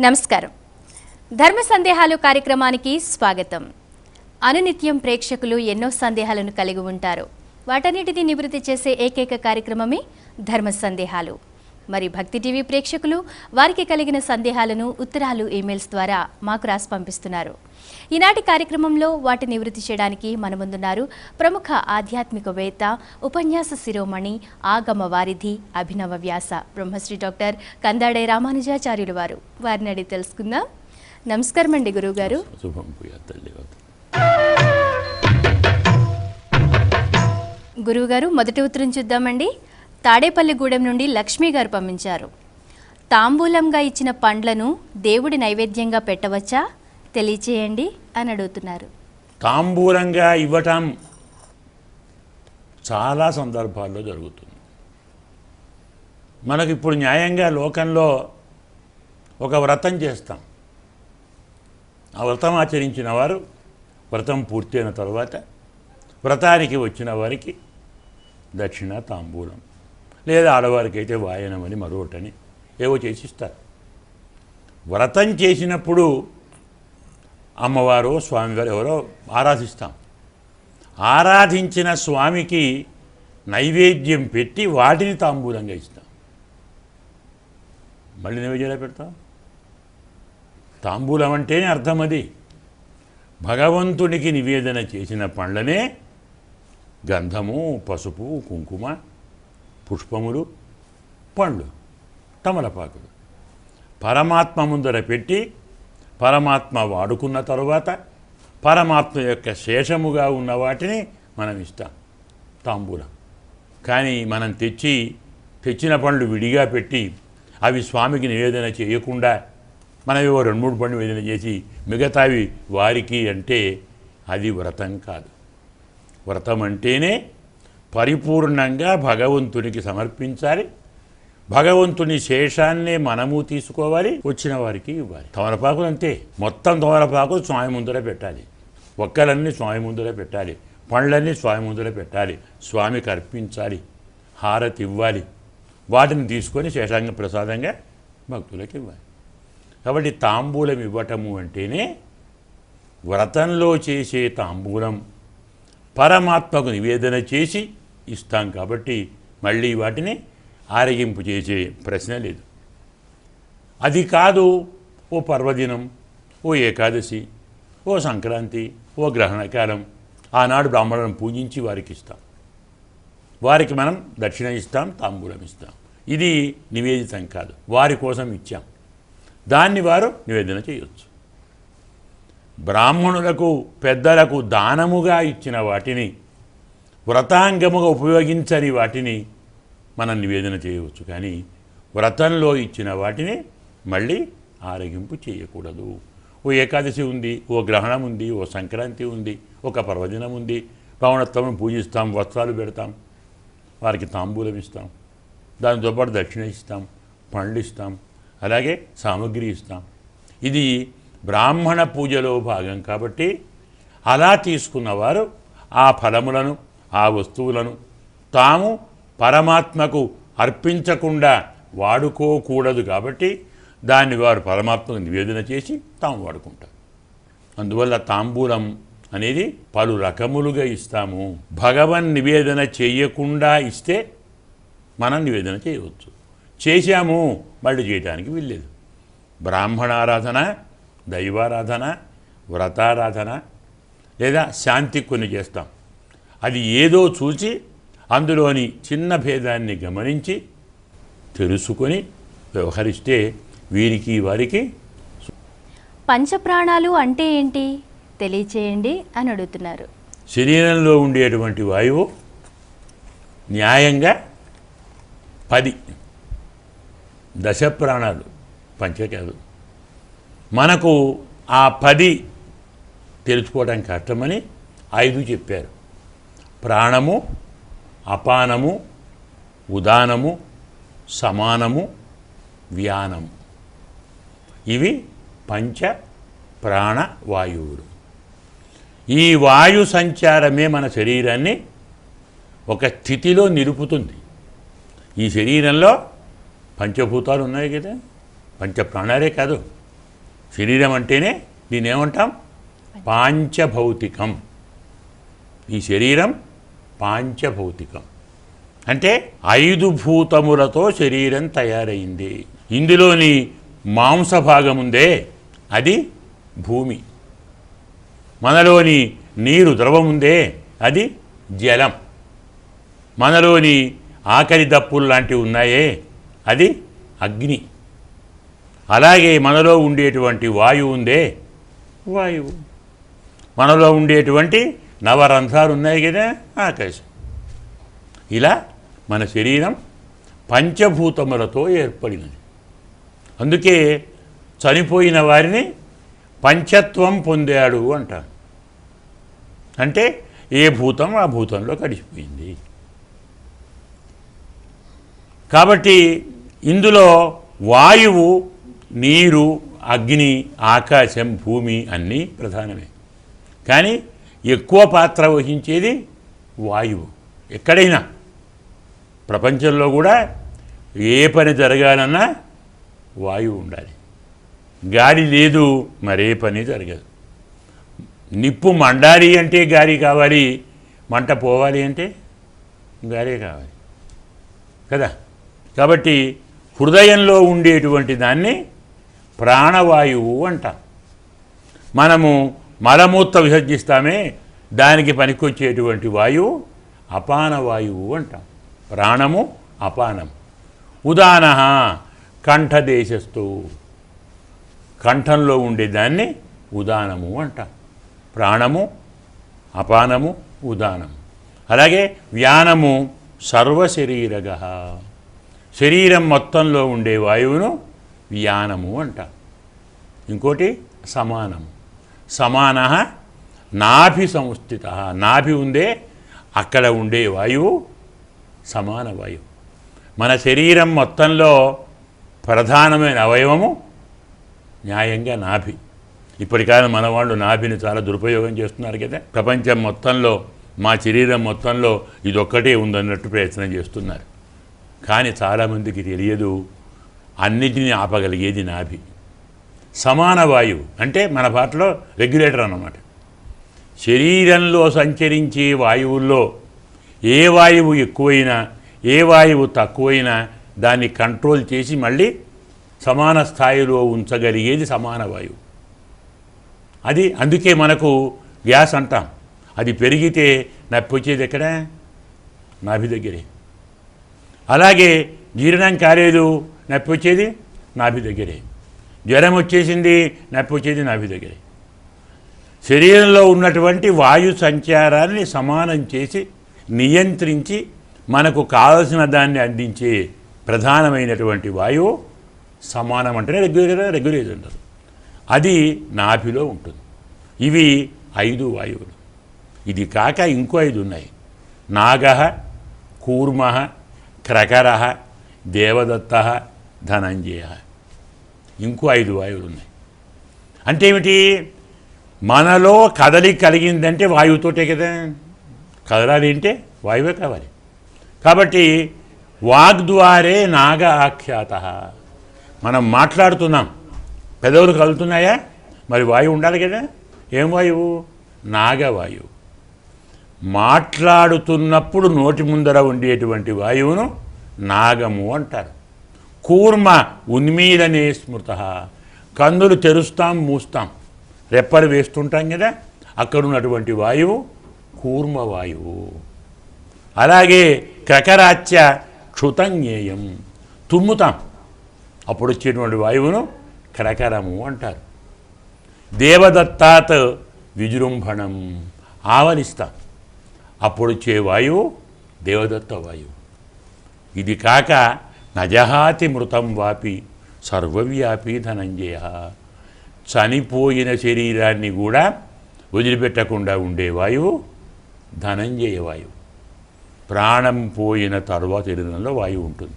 నమస్కారం. ధర్మ సందేహాలు కార్యక్రమానికి స్వాగతం. అనునిత్యం ప్రేక్షకులు ఎన్నో సందేహాలను కలిగి ఉంటారు. వాటన్నిటిని నివృత్తి చేసే ఏకైక కార్యక్రమమే ధర్మ సందేహాలు. మరి భక్తి టీవీ ప్రేక్షకులు వారికి కలిగిన సందేహాలను ఉత్తరాలు, ఈమెయిల్స్ ద్వారా మాకు రాసి పంపిస్తున్నారు. ఈనాటి కార్యక్రమంలో వాటిని నివృత్తి చేయడానికి మన ముందున్నారు ప్రముఖ ఆధ్యాత్మికవేత్త, ఉపన్యాస శిరోమణి, ఆగమ వారిధి, అభినవ వ్యాస బ్రహ్మశ్రీ డాక్టర్ కందాడే రామానుజాచార్యులు వారు. వారిని అడిగి తెలుసుకుందాం. నమస్కారం అండి గురువుగారు. గురువుగారు, మొదటి ఉత్తరం చూద్దామండి. తాడేపల్లిగూడెం నుండి లక్ష్మీ గారు పంపించారు. తాంబూలంగా ఇచ్చిన పండ్లను దేవుడి నైవేద్యంగా పెట్టవచ్చా తెలియచేయండి అని అడుగుతున్నారు. తాంబూలంగా ఇవ్వటం చాలా సందర్భాల్లో జరుగుతుంది. మనకి ఇప్పుడు న్యాయంగా లోకంలో ఒక వ్రతం చేస్తాం. ఆ వ్రతం ఆచరించిన వారు వ్రతం పూర్తయిన తర్వాత వ్రతానికి వచ్చిన వారికి దక్షిణ, తాంబూలం, లేదా ఆడవారికి అయితే వాయనం అని మరొకటని ఏవో చేసిస్తారు. వ్రతం చేసినప్పుడు అమ్మవారు, స్వామివారు ఎవరో ఆరాధిస్తాం. ఆరాధించిన స్వామికి నైవేద్యం పెట్టి వాటిని తాంబూలంగా ఇస్తాం. మళ్ళీ నైవేద్యంలో పెడతాం. తాంబూలం అంటేనే అర్థం అది. భగవంతునికి నివేదన చేసిన పండ్లనే గంధము, పసుపు, కుంకుమ, పుష్పములు, పండ్లు, తమలపాకులు పరమాత్మ ముందర పెట్టి పరమాత్మ వాడుకున్న తరువాత పరమాత్మ యొక్క శేషముగా ఉన్న వాటిని మనం ఇస్తాం తాంబూలం. కానీ మనం తెచ్చిన పండ్లు విడిగా పెట్టి అవి స్వామికి నివేదన చేయకుండా మనం ఏవో 2-3 పండ్లు నివేదన చేసి మిగతావి వారికి అంటే అది వ్రతం కాదు. వ్రతం అంటేనే పరిపూర్ణంగా భగవంతునికి సమర్పించాలి. భగవంతుని శేషాన్నే మనము తీసుకోవాలి, వచ్చిన వారికి ఇవ్వాలి. తమలపాకులు అంతే. మొత్తం తమలపాకులు స్వామి ముందర పెట్టాలి. ఒక్కలన్నీ స్వామి ముందర పెట్టాలి. పండ్లన్నీ స్వామి ముందర పెట్టాలి. స్వామికి అర్పించాలి, హారతి ఇవ్వాలి. వాటిని తీసుకొని శేషాంగ ప్రసాదంగా భక్తులకు ఇవ్వాలి. కాబట్టి తాంబూలం ఇవ్వటము అంటేనే వ్రతంలో చేసే తాంబూలం పరమాత్మకు నివేదన చేసి ఇస్తాం. కాబట్టి మళ్ళీ వాటిని ఆరగింపు చేసే ప్రశ్న లేదు. అది కాదు ఓ పర్వదినం, ఓ ఏకాదశి, ఓ సంక్రాంతి, ఓ గ్రహణకాలం, ఆనాడు బ్రాహ్మణులను పూజించి వారికి ఇస్తాం. వారికి మనం దక్షిణ ఇస్తాం, తాంబూలం ఇస్తాం. ఇది నివేదితం కాదు, వారి కోసం ఇచ్చాం. దాన్ని వారు నివేదన చేయవచ్చు. బ్రాహ్మణులకు, పెద్దలకు దానముగా ఇచ్చిన వాటిని, వ్రతాంగముగా ఉపయోగించని వాటిని మనం నివేదన చేయవచ్చు. కానీ వ్రతంలో ఇచ్చిన వాటిని మళ్ళీ ఆరగింపు చేయకూడదు. ఓ ఏకాదశి ఉంది, ఓ గ్రహణం ఉంది, ఓ సంక్రాంతి ఉంది, ఒక పర్వదినం ఉంది, పవనత్వం పూజిస్తాం, వస్త్రాలు పెడతాం, వారికి తాంబూలం ఇస్తాం, దానితో పాటు దక్షిణ ఇస్తాం, పండ్లు ఇస్తాం, అలాగే సామగ్రి ఇస్తాం. ఇది బ్రాహ్మణ పూజలో భాగం. కాబట్టి అలా తీసుకున్నవారు ఆ ఫలములను, ఆ వస్తువులను తాము పరమాత్మకు అర్పించకుండా వాడుకోకూడదు. కాబట్టి దాన్ని వారు పరమాత్మకు నివేదన చేసి తాము వాడుకుంటారు. అందువల్ల తాంబూలం అనేది పలు రకములుగా ఇస్తాము. భగవన్ నివేదన చేయకుండా ఇస్తే మనం నివేదన చేయవచ్చు. చేశాము మళ్ళీ చేయడానికి వీల్లేదు. బ్రాహ్మణారాధన, దైవారాధన, వ్రతారాధన లేదా శాంతి కొన్ని చేస్తాం. అది ఏదో చూసి అందులోని చిన్న భేదాన్ని గమనించి తెలుసుకొని వ్యవహరిస్తే వీరికి వారికి. పంచప్రాణాలు అంటే ఏంటి తెలియచేయండి అని అడుగుతున్నారు. శరీరంలో ఉండేటువంటి వాయువు న్యాయంగా 10 దశప్రాణాలు, పంచ కాదు. మనకు ఆ 10 తెలుసుకోవడం కష్టమని 5 చెప్పారు. ప్రాణము, అపానము, ఉదానము, సమానము, వ్యానము. ఇవి పంచ ప్రాణ వాయువులు. ఈ వాయు సంచారమే మన శరీరాన్ని ఒక స్థితిలో నిలుపుతుంది. ఈ శరీరంలో పంచభూతాలు ఉన్నాయి కదా, పంచ ప్రాణాలే కాదు, శరీరం అంటేనే దీన్ని ఏమంటాం? పాంచభౌతికం. ఈ శరీరం పాంచభౌతికం అంటే 5 భూతములతో శరీరం తయారైంది. ఇందులోని మాంస భాగం ఉందే అది భూమి, మనలోని నీరు ద్రవం ఉందే అది జలం, మనలోని ఆకలి దప్పులు లాంటివి ఉన్నాయే అది అగ్ని, అలాగే మనలో ఉండేటువంటి వాయువు ఉందే వాయువు, మనలో ఉండేటువంటి నవరంధ్రాలు ఉన్నాయి కదా ఆకాశం. ఇలా మన శరీరం పంచభూతములతో ఏర్పడినది. అందుకే చనిపోయిన వారిని పంచత్వం పొందాడు అంటారు. అంటే ఏ భూతం ఆ భూతంలో కలిసిపోయింది. కాబట్టి ఇందులో వాయువు, నీరు, అగ్ని, ఆకాశం, భూమి అన్నీ ప్రధానమే. కానీ ఎక్కువ పాత్ర వహించేది వాయువు. ఎక్కడైనా ప్రపంచంలో కూడా ఏ పని జరగాలన్నా వాయువు ఉండాలి. గాలి లేదు మరే పని జరగదు. నిప్పు మండాలి అంటే గాలి కావాలి, మంట పోవాలి అంటే గాలి కావాలి కదా. కాబట్టి హృదయంలో ఉండేటువంటి దాన్ని ప్రాణవాయువు అంటాం. మనము మలమూత్ర విసర్జిస్తామే దానికి పనికొచ్చేటువంటి వాయువు అపానవాయువు అంటాం. ప్రాణము అపానం. ఉదాన కంఠదేశస్థు, కంఠంలో ఉండేదాన్ని ఉదానము అంటాం. ప్రాణము, అపానము, ఉదానము. అలాగే వ్యానము సర్వశరీరగ, శరీరం మొత్తంలో ఉండే వాయువును వ్యానము అంటాం. ఇంకోటి సమానము. సమాన నాభి సంస్థిత, నాభి ఉందే అక్కడ ఉండే వాయువు సమాన వాయువు. మన శరీరం మొత్తంలో ప్రధానమైన అవయవము న్యాయంగా నాభి. ఇప్పటికాలం మన వాళ్ళు నాభిని చాలా దురుపయోగం చేస్తున్నారు కదా. ప్రపంచం మొత్తంలో మా శరీరం మొత్తంలో ఇదొక్కటే ఉందన్నట్టు ప్రయత్నం చేస్తున్నారు. కానీ చాలామందికి తెలియదు అన్నిటినీ ఆపగలిగేది నాభి. సమాన వాయువు అంటే మన భాషలో రెగ్యులేటర్ అన్నమాట. శరీరంలో సంచరించే వాయువుల్లో ఏ వాయువు ఎక్కువైనా ఏ వాయువు తక్కువైనా దాన్ని కంట్రోల్ చేసి మళ్ళీ సమాన స్థాయిలో ఉంచగలిగేది సమాన వాయువు. అది అందుకే మనకు గ్యాస్ అంటాం. అది పెరిగితే నొప్పి వచ్చేది ఎక్కడ? నాభి దగ్గరే. అలాగే జీర్ణం కాలేదు, నొప్పి వచ్చేది నాభి దగ్గరే. జ్వరం వచ్చేసింది, నొప్పి వచ్చేది నాభి దగ్గరే. శరీరంలో ఉన్నటువంటి వాయు సంచారాన్ని సమానం చేసి నియంత్రించి మనకు కావలసిన దాన్ని అందించే ప్రధానమైనటువంటి వాయువు సమానం అంటేనే రెగ్యులేటర్ అంటారు. అది నాభిలో ఉంటుంది. ఇవి 5 వాయువులు. ఇది కాక ఇంకో 5 ఉన్నాయి. నాగ, కూర్మ, క్రకర, దేవదత్త, ధనంజయ. ఇంకో 5 వాయువులు ఉన్నాయి. అంటే ఏమిటి? మనలో కదలిక కలిగిందంటే వాయువుతోటే కదా. కదలాలి అంటే వాయువే కావాలి. కాబట్టి వాగ్ద్వారే నాగ ఆఖ్యాత. మనం మాట్లాడుతున్నాం, పెదవులు కదులుతున్నాయా? మరి వాయువు ఉండాలి కదా. ఏం వాయువు? నాగవాయువు. మాట్లాడుతున్నప్పుడు నోటి ముందర ఉండేటువంటి వాయువును నాగము అంటారు. కూర్మ ఉన్మీలనే స్మృత, కన్నులు తెరుస్తాం మూస్తాం, రెప్పలు వేస్తుంటాం కదా, అక్కడ ఉన్నటువంటి వాయువు కూర్మవాయువు. అలాగే క్రకరాచ్య క్షుతంజ్ఞేయం, తుమ్ముతాం, అప్పుడు వచ్చేటువంటి వాయువును క్రకరము అంటారు. దేవదత్తాత్ విజృంభణం, ఆవలిస్తాం, అప్పుడు వచ్చే వాయువు దేవదత్త వాయువు. ఇది కాక నజహాతి మృతం వాపి సర్వవ్యాపి ధనంజయ, చనిపోయిన శరీరాన్ని కూడా వదిలిపెట్టకుండా ఉండే వాయువు ధనంజయ వాయువు. ప్రాణం పోయిన తర్వాత శరీరంలో వాయువు ఉంటుంది.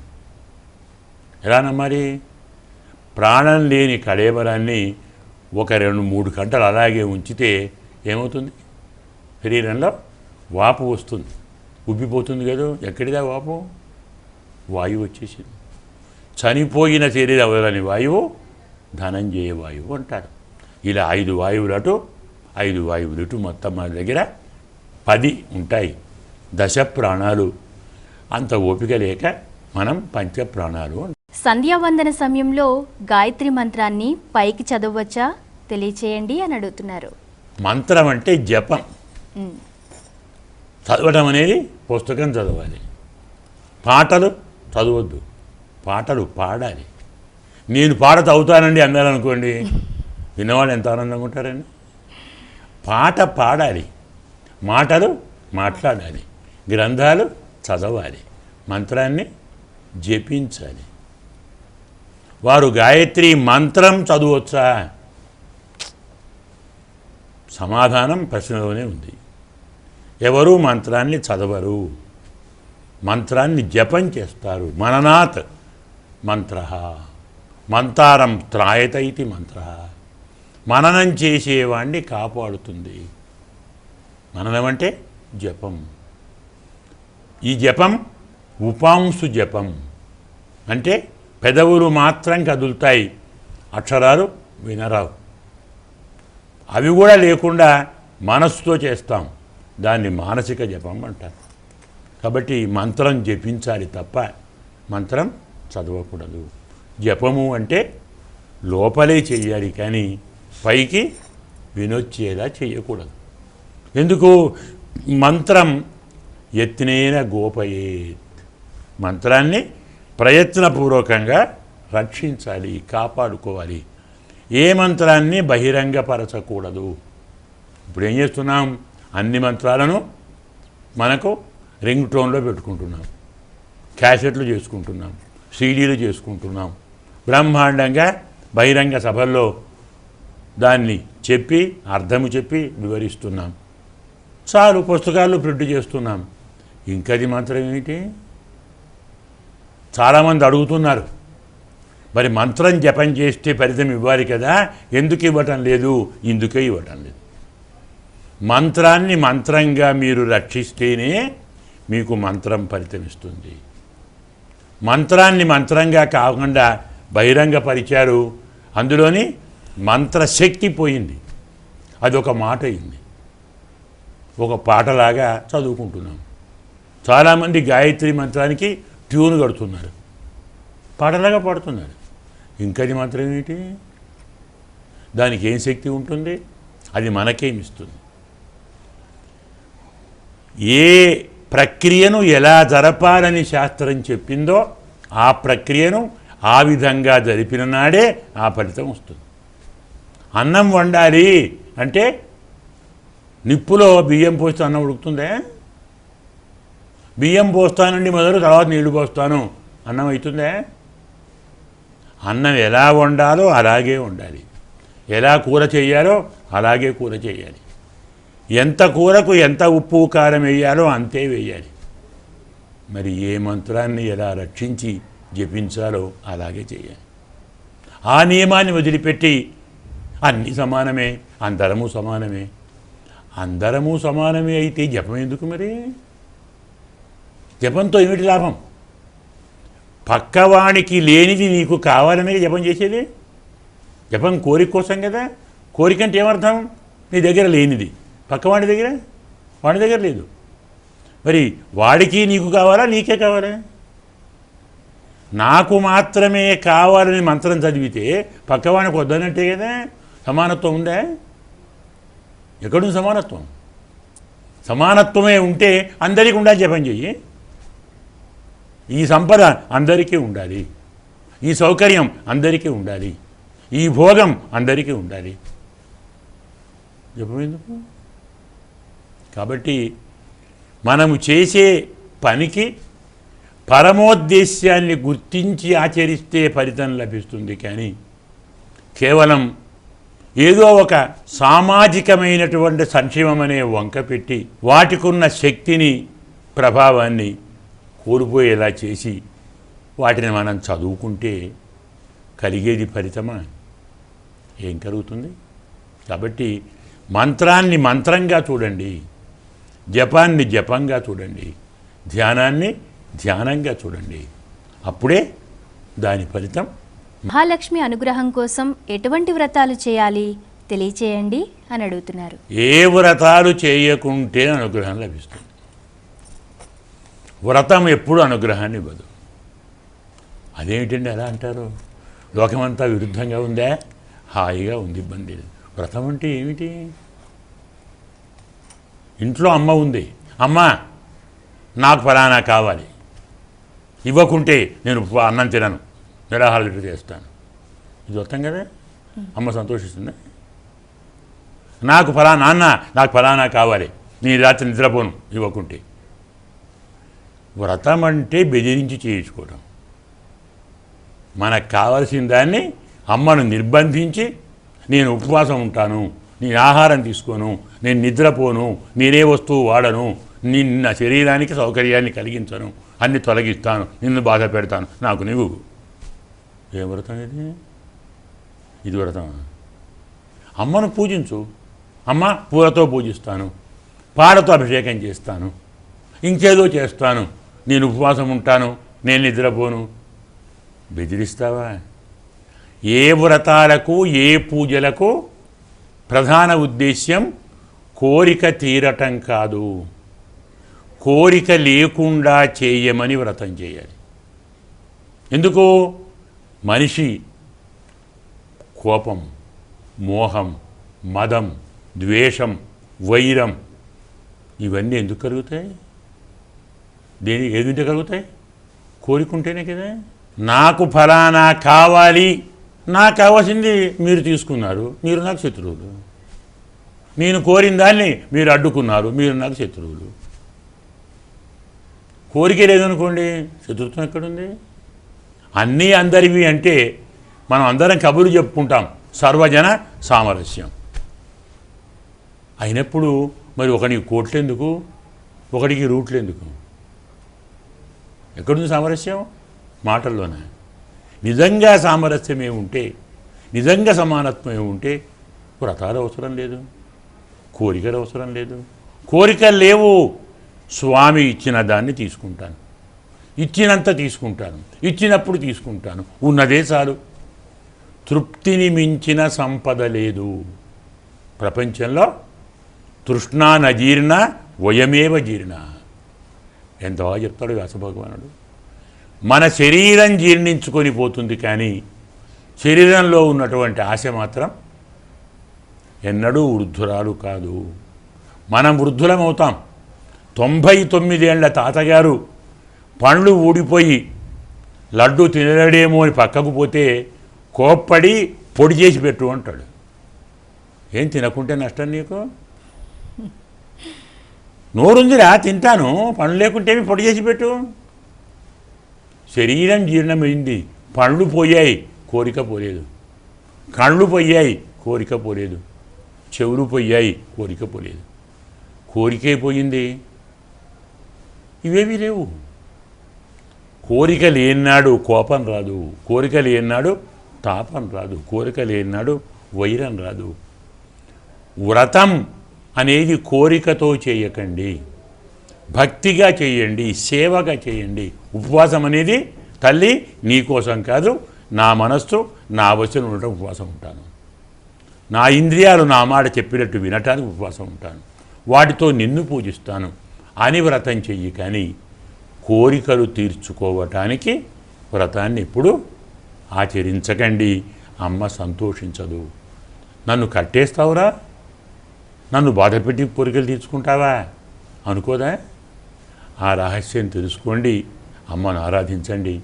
ఎలానా మరి? ప్రాణం లేని కళేబరాన్ని ఒక 2-3 గంటలు అలాగే ఉంచితే ఏమవుతుంది? శరీరంలో వాపు వస్తుంది, ఉబ్బిపోతుంది కదా. ఎక్కడిదా వాపు? వాయువు వచ్చేసింది. చనిపోయిన శరీరం వదలని వాయువు ధనంజయ వాయువు అంటారు. ఇలా 5 వాయువులు అటు 5 వాయువులు ఇటు, మొత్తం మన దగ్గర 10 ఉంటాయి. 10 ప్రాణాలు. అంత ఓపిక లేక మనం పంచప్రాణాలు. సంధ్యావందన సమయంలో గాయత్రి మంత్రాన్ని పైకి చదవచ్చా తెలియచేయండి అని అడుగుతున్నారు. మంత్రం అంటే జపం. చదవటం అనేది పుస్తకం చదవాలి. పాటలు చదవద్దు, పాటలు పాడాలి. నేను పాట చదువుతానండి అన్నారనుకోండి, విన్నవాళ్ళు ఎంత ఆనందంగా ఉంటారండి. పాట పాడాలి, మాటలు మాట్లాడాలి, గ్రంథాలు చదవాలి, మంత్రాన్ని జపించాలి. వారు గాయత్రి మంత్రం చదవచ్చా? సమాధానం ప్రశ్నలోనే ఉంది. ఎవరు మంత్రాన్ని చదవరు, మంత్రాన్ని జపం చేస్తారు. మననాత్ మంత్ర, మంతారం త్రాయత ఇది మంత్ర. మననం చేసేవాణ్ణి కాపాడుతుంది. మననం అంటే జపం. ఈ జపం ఉపాంశు జపం అంటే పెదవులు మాత్రం కదులుతాయి, అక్షరాలు వినరావు. అవి కూడా లేకుండా మనస్సుతో చేస్తాం, దాన్ని మానసిక జపం అంటారు. కాబట్టి మంత్రం జపించాలి తప్ప మంత్రం చదవకూడదు. జపము అంటే లోపలే చెయ్యాలి, కానీ పైకి వినొచ్చేలా చేయకూడదు. ఎందుకు? మంత్రం యత్నేన గోపయేత్. మంత్రాన్ని ప్రయత్నపూర్వకంగా రక్షించాలి, కాపాడుకోవాలి. ఏ మంత్రాన్ని బహిరంగపరచకూడదు. ఇప్పుడు ఏం చేస్తున్నాం? అన్ని మంత్రాలను మనకు రింగ్ టోన్లో పెట్టుకుంటున్నాం, క్యాసెట్లు చేసుకుంటున్నాం, సీడీలు చేసుకుంటున్నాం. బ్రహ్మాండంగా బహిరంగ సభల్లో దాన్ని చెప్పి అర్థము చెప్పి వివరిస్తున్నాం. చాలు, పుస్తకాల్లో ప్రింట్ చేస్తున్నాం. ఇంకది మంత్రం ఏమిటి? చాలామంది అడుగుతున్నారు, మరి మంత్రం జపం చేస్తే ఫలితం ఇవ్వాలి కదా, ఎందుకు ఇవ్వటం లేదు? ఇందుకే ఇవ్వటం లేదు. మంత్రాన్ని మంత్రంగా మీరు రక్షిస్తేనే మీకు మంత్రం ఫలితం ఇస్తుంది. మంత్రాన్ని మంత్రంగా కాకుండా బహిరంగపరిచారు, అందులోని మంత్రశక్తి పోయింది. అదొక మాట అయింది, ఒక పాటలాగా చదువుకుంటున్నాం. చాలామంది గాయత్రి మంత్రానికి ట్యూన్ కడుతున్నారు, పాటలాగా పాడుతున్నారు. ఇంకది మంత్రం ఏమిటి? దానికి ఏం శక్తి ఉంటుంది? అది మనకేమిస్తుంది? ఏ ప్రక్రియను ఎలా జరపాలని శాస్త్రం చెప్పిందో ఆ ప్రక్రియను ఆ విధంగా జరిపిన నాడే ఆ ఫలితం వస్తుంది. అన్నం వండాలి అంటే నిప్పులో బియ్యం పోస్తే అన్నం ఉడుకుతుందే? బియ్యం పోస్తానండి మొదలు, తర్వాత నీళ్లు పోస్తాను, అన్నం అవుతుందే? అన్నం ఎలా వండాలో అలాగే వండాలి, ఎలా కూర చేయాలో అలాగే కూర చేయాలి, ఎంత కూరకు ఎంత ఉప్పు కారం వేయాలో అంతే వేయాలి. మరి ఏ మంత్రాన్ని ఎలా రక్షించి జపించాలో అలాగే చేయాలి. ఆ నియమాన్ని వదిలిపెట్టి అన్నీ సమానమే, అందరము సమానమే. అందరము సమానమే అయితే జపం ఎందుకు? మరి జపంతో ఏమిటి లాభం? పక్కవాడికి లేనిది నీకు కావాలనే జపం చేసేది. జపం కోరిక కోసం కదా. కోరిక అంటే ఏమర్థం? నీ దగ్గర లేనిది పక్కవాడి దగ్గర, వాడి దగ్గర లేదు. మరి వాడికి నీకు కావాలా, నీకే కావాలా? నాకు మాత్రమే కావాలని మంత్రం చదివితే పక్కవాడికి వద్దనంటే కదా. సమానత్వం ఉందా? ఎక్కడుంది సమానత్వం? సమానత్వమే ఉంటే అందరికీ ఉండాలి. జపం చెయ్యి. ఈ సంపద అందరికీ ఉండాలి, ఈ సౌకర్యం అందరికీ ఉండాలి, ఈ భోగం అందరికీ ఉండాలి. జపం ఎందుకు? కాబట్టి మనము చేసే పనికి పరమోద్దేశ్యాన్ని గుర్తించి ఆచరిస్తే ఫలితం లభిస్తుంది. కానీ కేవలం ఏదో ఒక సామాజికమైనటువంటి సంక్షేమం అనే వంక పెట్టి వాటికున్న శక్తిని, ప్రభావాన్ని కోల్పోయేలా చేసి వాటిని మనం చదువుకుంటే కలిగేది ఫలితమా? ఏం కలుగుతుంది? కాబట్టి మంత్రాన్ని మంత్రంగా చూడండి, జపాన్ని జపంగా చూడండి, ధ్యానాన్ని ధ్యానంగా చూడండి. అప్పుడే దాని ఫలితం మహాలక్ష్మి అనుగ్రహం కోసం ఎటువంటి వ్రతాలు చేయాలి తెలియచేయండి అని అడుగుతున్నారు. ఏ వ్రతాలు చేయకుంటే అనుగ్రహం లభిస్తుంది. వ్రతం ఎప్పుడు అనుగ్రహాన్ని ఇవ్వదు. అదేమిటండి అలా అంటారు? లోకమంతా విరుద్ధంగా ఉందా? హాయిగా ఉంది, ఇబ్బంది లేదు. వ్రతం అంటే ఏమిటి? ఇంట్లో అమ్మ ఉంది, అమ్మ నాకు ఫలానా కావాలి, ఇవ్వకుంటే నేను అన్నం తినను, నిరాహార చేస్తాను. ఇది వ్రతం కదా? అమ్మ సంతోషిస్తుందా? నాకు నాన్న నాకు ఫలానా కావాలి, నీ రాత్రి నిద్రపోను ఇవ్వకుంటే. వ్రతం అంటే బెదిరించి చేయించుకోవడం. మనకు కావలసిన దాన్ని అమ్మను నిర్బంధించి నేను ఉపవాసం ఉంటాను, నేను ఆహారం తీసుకోను, నేను నిద్రపోను, నేనే వస్తువు వాడను, నా శరీరానికి సౌకర్యాన్ని కలిగించను, అన్ని తొలగిస్తాను, నిన్ను బాధ పెడతాను, నాకు నువ్వు. ఏం వ్రతం ఇది? ఇది వ్రతం? అమ్మను పూజించు. అమ్మ పూలతో పూజిస్తాను, పాలతో అభిషేకం చేస్తాను, ఇంకేదో చేస్తాను, నేను ఉపవాసం ఉంటాను, నేను నిద్రపోను. బెదిరిస్తావా? ఏ వ్రతాలకు ఏ పూజలకు ప్రధాన ఉద్దేశ్యం కోరిక తీరటం కాదు, కోరిక లేకుండా చేయమని వ్రతం చేయాలి. ఎందుకు? మనిషి కోపం, మోహం, మదం, ద్వేషం, వైరం ఇవన్నీ ఎందుకు కలుగుతాయి? ఏదుంటే కలుగుతాయి? కోరికుంటేనే కదా. నాకు ఫలానా కావాలి, నాకు కావాల్సింది మీరు తీసుకున్నారు, మీరు నాకు శత్రువులు. నేను కోరిన దాన్ని మీరు అడ్డుకున్నారు, మీరు నాకు శత్రువులు. కోరిక లేదనుకోండి, శత్రుత్వం ఎక్కడుంది? అన్నీ అందరివి అంటే మనం అందరం కబుర్లు చెప్పుకుంటాం, సర్వజన సామరస్యం అయినప్పుడు మరి ఒకడికి కోట్లు ఎందుకు, ఒకడికి రూట్లు ఎందుకు? ఎక్కడుంది సామరస్యం? మాటల్లోనే. నిజంగా సామరస్యం ఏముంటే, నిజంగా సమానత్వం ఏముంటే వ్రతాలు అవసరం లేదు, కోరికలు అవసరం లేదు. కోరికలు లేవు, స్వామి ఇచ్చిన దాన్ని తీసుకుంటాను, ఇచ్చినంత తీసుకుంటాను, ఇచ్చినప్పుడు తీసుకుంటాను, ఉన్నదే చాలు. తృప్తిని మించిన సంపద లేదు ప్రపంచంలో. తృష్ణా నజీర్ణ వయమేవ జీర్ణ. ఎంత బాగా చెప్తాడు వ్యాసభగవానుడు. మన శరీరం జీర్ణించుకొని పోతుంది, కానీ శరీరంలో ఉన్నటువంటి ఆశ మాత్రం ఎన్నడూ వృద్ధురాలు కాదు. మనం వృద్ధులమవుతాం. 99 ఏళ్ల తాతగారు పండ్లు ఊడిపోయి లడ్డు తినలేడేమో అని పక్కకు పోతే కోప్పడి పొడి చేసి పెట్టు అంటాడు. ఏం తినకుంటే నష్టం నీకు? నోరుందిరా తింటాను, పండ్లు లేకుంటేమి పొడి చేసి పెట్టు. శరీరం జీర్ణమైంది, పండ్లు పోయాయి, కోరిక పోలేదు. కళ్ళు పోయాయి, కోరిక పోలేదు. చెవులు పోయాయి, కోరిక పోలేదు. కోరికే పోయింది, ఇవేవి లేవు. కోరిక లేనాడు కోపం రాదు, కోరిక లేనాడు తాపం రాదు, కోరిక లేనాడు వైరం రాదు. వ్రతం అనేది కోరికతో చేయకండి, భక్తిగా చేయండి, సేవగా చేయండి. ఉపవాసం అనేది తల్లి నీకోసం కాదు, నా మనస్సు నా వశం ఉండటం ఉపవాసం ఉంటాను, నా ఇంద్రియాలు నా మాట చెప్పినట్టు వినటానికి ఉపవాసం ఉంటాను, వాటితో నిన్ను పూజిస్తాను అని వ్రతం చెయ్యి. కానీ కోరికలు తీర్చుకోవటానికి వ్రతాన్ని ఎప్పుడు ఆచరించకండి. అమ్మ సంతోషించదు. నన్ను కట్టేస్తావురా, నన్ను బాధపెట్టి కోరికలు తీర్చుకుంటావా అనుకోదా? ఆ రహస్యం తెలుసుకోండి, అమ్మను ఆరాధించండి,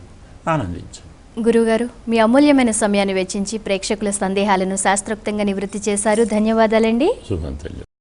ఆనందించండి. గురువుగారు, మీ అమూల్యమైన సమయాన్ని వెచ్చించి ప్రేక్షకుల సందేహాలను శాస్త్రోక్తంగా నివృత్తి చేశారు. ధన్యవాదాలండి. శుభంతల్యం.